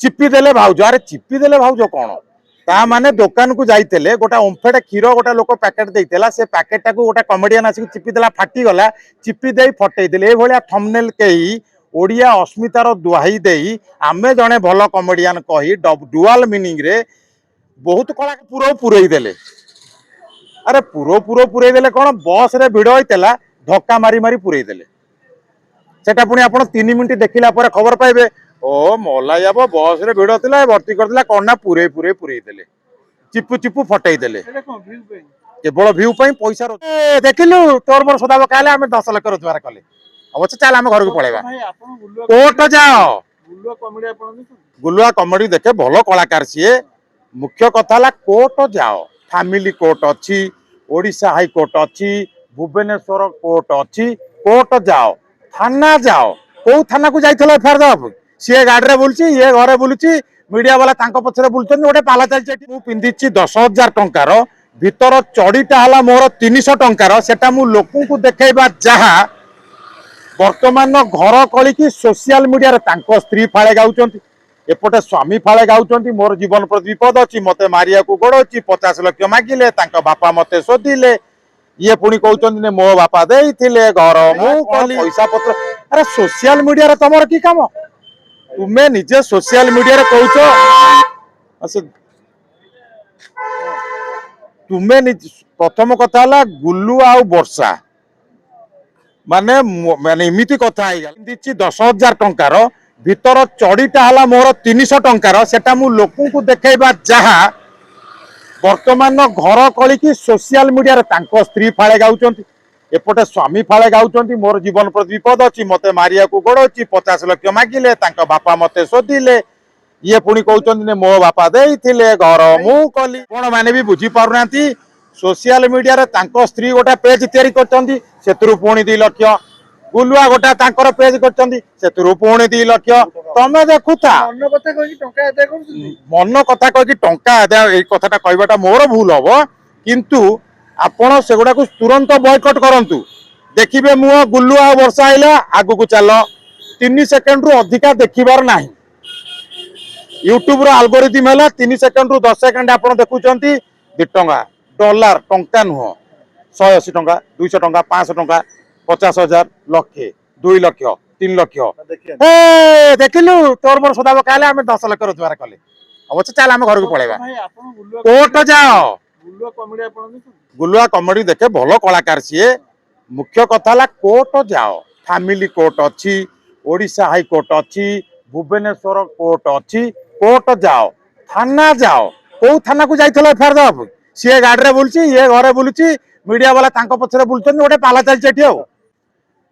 चिपी देले भाउज अरे चिपी देले भाउज कौन ता माने दुकान को जाइते गोटा ओम्फेट क्षीर गोटा लोक पैकेट देला से पैकेटा को गोटा कमेडियन आसिक चिपी देला फाटी गला चिपी दे फटई देले ए थंबनेल कई ओडिया अस्मितार दुहाई देई आमे जने भल कमेडियन कही डुआल मीनिंग रे बहुत कला पूरा पुरई देले अरे पूरा पुरई देले कौन बस रे भिड़ होइतेला धक्का मारी मारी पुरई देले सेटा पुणी आपण 3 मिनिट देखिला पर खबर पाइबे ओ मला जाब बस रे भिड़ थिला भर्ती करथिला कोन ना पुरे देले चिपु चिपु फटई देले केवल व्यू पई पैसा देखिलु तोर मोर सदा काले हम 10 लाख रोजगार कले अवश्य चल हम घर को पळेबा कोट जाओ गुलुआ कॉमेडी देखे भलो कलाकार सीए मुख्य कथा ला कोट जाओ फैमिली कोर्ट अच्छी ओडिशा हाई कोर्ट अच्छी भुवनेश्वर कोर्ट अच्छी कोर्ट जाओ थाना जाओ कौ थाना को जाइए एफआईआर दवा सी गाड़ी में बुलूची ये घरे बुलूची मीडिया वाला पछरे बुलूँ गोटे पाला चलती मुझे पिंधि 10,000 टंकार भितर चढ़ीटा है मोर 300 टंकार सेटा मु लोक देखा जहाँ वर्तमान घर कलिकी सोशल मीडिया स्त्री फाड़े गाँव एपटे स्वामी फाड़े गाँव मोर जीवन प्रति विपद अच्छी मत मारिया गोड़ अच्छी 50 लाख मागिले बापा मत शोधिले ये पुणी कहते मो बापा दे घर पैसा पत्र अरे सोशल मीडिया तुम कि कम तुम्हें निजे सोशल मीडिया कौच तुम्हें प्रथम कथा गुल्लू आ वर्षा माने माने इमिति कथा 10,000 टंकार भितर चढ़ीटा है मोर 300 टंकार सेटा मु लोक देखा जहाँ वर्तमान घर कलिकी सोशल मीडिया स्त्री फाड़े गाँव एपटे स्वामी फाड़े गाँव मोर जीवन प्रति विपद अच्छी मत मारिया गोड़ अच्छी 50 लाख मागिले बापा मत शोधिले ये पुणी कहते मो बापा दे घर मु कली कौन मैंने भी बुझी पारना सोशल मीडिया स्त्री गोटे पेज तैयारी कर पुणी 2 लाख गुलुआ गोटा पेज कर पुणी 2 लाख तमें देखुता मन कथा कही टंका आदाय कथा कहवाटा मोर भूल हम किंतु आपण से गुड़ा तुरंत बॉयकट करंतु देखिए मुह गुल्लू आ वर्षा आइला आगु को चल 3 सेकंड रु अधिका देखिबार नाही यूट्यूब रो एल्गोरिथम है 3 सेकंड रु 10 सेकंड आप देखुंट 2 टंका डॉलर टंका नुह 180 टंका 200 टंका 500 टंका 50,000 लक्षे 2 लाख 3 लाख देखिलु तोर मोर सदा काले हम 10 लाख रोजगार कले अवश्य चल हम घर को पळेबा कोट जाओ गुलुआ कॉमेडी देखे भलो कलाकार सीए मुख्य कथा ला कोर्ट जाओ फैमिली कोर्ट अच्छी ओडिशा हाई कोर्ट अच्छी भुवनेश्वर कोर्ट अच्छी कोर्ट जाओ थाना जाओ कौ थाना को जाइए एफआईआर दवा सी गाड़ी में बुलूची ये घरे बुलूची मीडिया वाला पछरे बुलूँ गोटे पाला चलती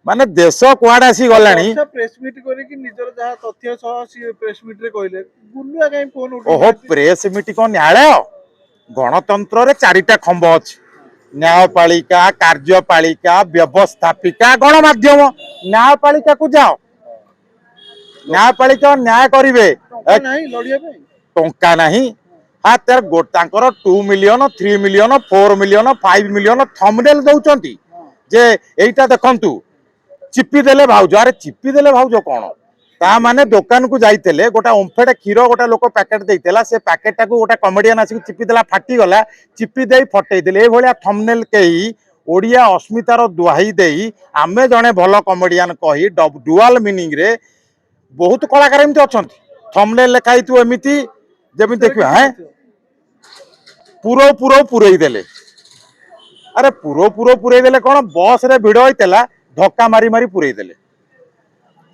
माने देश कुआडे आसी गलानी प्रेस मीट करिक निजर जहा तथ्य सह प्रेस मीट रे कहले गुल्लुआ काई फोन उठो ओहो प्रेस मीट को न्यायालय गणतंत्र रे 4टा खंब अछि न्यायपालिका कार्यपालिका व्यवस्थापिका गणमाध्यम न्यायपालिका को जाओ न्यायपालिका न्याय करिवे टंका नहीं हाँ तार 2 million 3 million 4 million 5 million thumbnail दउचंती जे एइटा देखंतु चिपी देले भाउज अरे चिपी देले भाउज कौन ता माने दुकान को जाइते गोटा ओम्फेट क्षीर गोटा लोक पैकेट देला से पैकेटा को गोटा कमेडियन आसिक चिपी देला फाटी गला चिपी दे फटई देले ए थंबनेल कई ओडिया अस्मितार दुहाई देई आमे जने भल कमेडियन कही डुआल मीनिंग रे बहुत कलाकार एमती अछंती थंबनेल लिखाई तू एमिति जेमि देखिबा हैं पूरा पुरई देले अरे पूरा पुरई देले कौन बस रे भिड़ होइतेला धक्का मारी मारी पुरई देले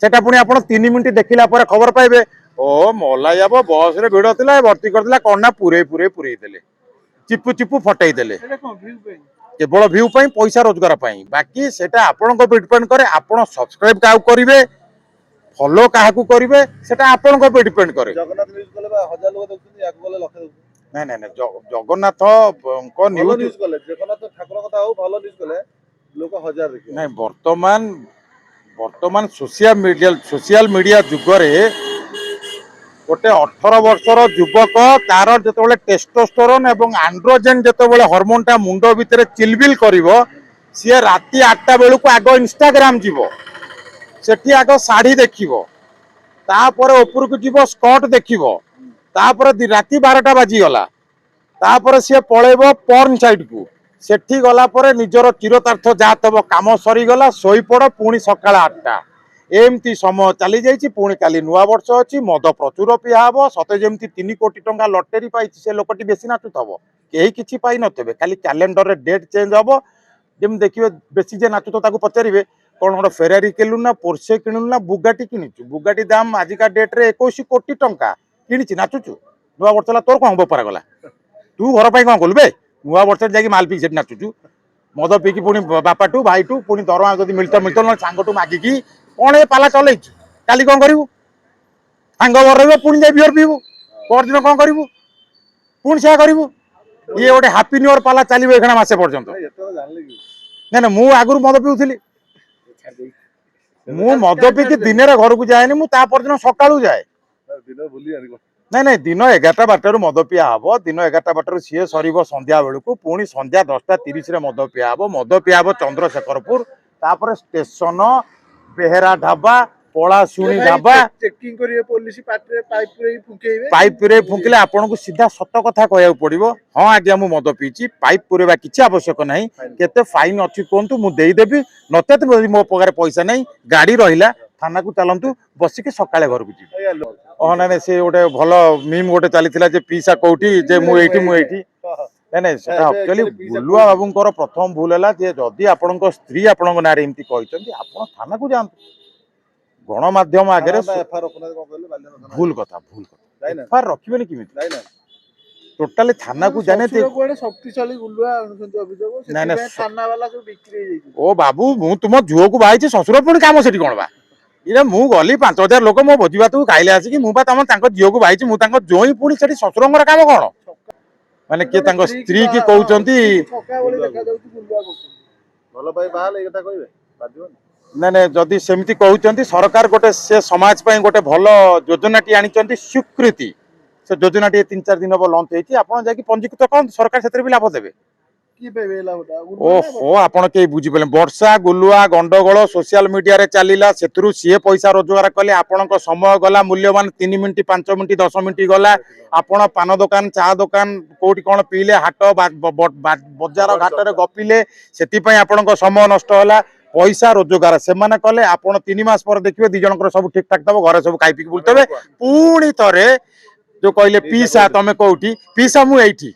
सेटा पुणी आप 3 मिनिट देखिला पर खबर पाइबे ओ मला जाब बस रे भिड़ थिला भर्ती करथिला कोन ना पुरे देले चिपु चिपु फटई देले केवल व्यू पई पैसा रोजगार पई बाकी सेटा आपन को डिपेंड करे आपन सब्सक्राइब काउ करिवे फॉलो काहाकू करिवे सेटा आपन को डिपेंड करे जगन्नाथ न्यूज कले 1000 लोग देखुनी याक गले लक्ष नहीं जगन्नाथ को न्यूज कले जगन्नाथ ठाकुर कथा हो भलो न्यूज कले लोक 1000 देखि नहीं वर्तमान सोशल मीडिया जुग रे गोटे 18 वर्षर युवक तार जो टेस्टोस्टेरोन एवं आंड्रोजेन जो हार्मोन टा मुंड भितर चिलबिल करिवो सी राति 8टा बेलू आग इंस्टाग्राम जीवो सेठी आग शाढ़ी देखिवो तापर उपरକୁ ଯିବ ସ୍କଟ ଦେଖିବ तापर राति 12टा बाजीगला तापर सी पलैब पर्न साइड को सेठी गला पर निजर चिरतार्थ जहाँ तब काम सरीगला शोपड़ पुणी सका 8टा एमती समय चली जाइए पुणी काली नुआ वर्ष अच्छी मद प्रचुर पिया हम सते जमी 3 कोटी टंका लटेरी पाई से लोकटी बेसी नाचुथब कहीं किसी पाई नथे खाली कैलेंडर रे डेट चेंज हम जमी देखिए बेसी जे नाचुथ ताको पचारे कौन गोटे फेरारी किणु ना पोर्से किणु ना बुगाटी किणुचु बुगाटी दाम आजिका डेट रे 21 कोटी टंका किणी नाचुचु नुआ वर्ष तोर कौन बेपार गला तू घर पर कौन कलु बे नुआ वर्ष जाकि माल पी नाचुचु मद पीकी पुणी बापाटू भाईटू पुणी दरमा जब मिलता ना सांगटू मागिकी कौन ये पाला चलैचु काली कौन करू सांग घर पुणी जाए बियर पीबू परदिन कौन करू पुणी से करू ये गोटे हापी न्यू इयर पाला चलो ये मसे पर्यंत ना ना मु आगु मद पीऊली मु मद पीकी दिन घर को जाए मुझे परदिन सका जाए नहीं नहीं दिन 11टा 12टारू मद पिया हम दिन 11टा 12टारू सी सर संध्या बेलू पुणी संध्या 10टा 30 मद पिया हम मद पिया हम चंद्रशेखरपुर तापर स्टेशन बेहेरा ढाबा पलाशुणी ढाबा चेकिंग करिए पुलिस पाइप पुरे फुंकिले आपन को सीधा सत कथा कहया पड़िबो हाँ आज्ञा मु मद पीची पाइप पुरेबा किछि आवश्यक नहीं केते फाइन अछि कोंतु मु देई देबी नते मो पगार पैसा नहीं गाड़ी रहिला थाना को चलंतु बसिके सकाळे घर को जी ओ ना से गोटे भल मीम गोटे चलीथिला जे पीसा कोठी जे मु एठी नहीं नहीं सेटा एक्चुअली गुलुआ बाबूंकर प्रथम भूल है जे जदि आपण स्त्री आपण नारे एमती कहते आप थाना को जातु गणमाध्यम आगे भूल कथा एफआईआर रखिबेनी किमिति टोटाली थाना को जाने शक्तिशाली गुलुआ अभियोग नहीं नहीं थाना वाला सब बिक्री हो जाई ओ बाबू मु तुम झुओ को बाइचे ससुर पुणी काम सेठी कोन बा इरे मु गली 5000 लोक मो भोजी भात को खाइले आसी कि मु बा तम तांको झियो को बाइचे मु तांको जोई पुणी सेठी ससुरंगर काम कोन माने के तांको स्त्री की कहउचंती पक्का बोली देखा जाउची गुलुआ को भलो भाई बाहर ए कथा कहबे बाजोनी नहीं नहीं जदि सेमती कहउचंती सरकार गोटे से समाज पई गोटे भल योजनाटी आनिचंती स्वीकृति से योजनाटी 3-4 दिन अब लॉन्च होईची आपण जाकी पंजीकृत कोन सरकार सेतरे भी लाभ देबे की पेबेला होता ओहो आपण के बुझी पले वर्षा गुलुआ गंडगोल सोशल मीडिया रे चलीला सेतरु सीए पैसा रोजगार कले आपणक समय गला मूल्यवान 3 मिनिट 5 मिनिट 10 मिनिट गला आपण पान दुकान चा दुकान कोठी कोन पीले हाट बजार घाट रे गपिले सेति पई आपणक समय नष्ट होला पैसा रोजगार से माने कले आपण 3 मास पर देखिबे दी जनकर सब ठीक ठाक तब घरे सब खाई पी बुलतबे पुणी तरे जो कहले पीसा तमे कोठी पीसा मु एठी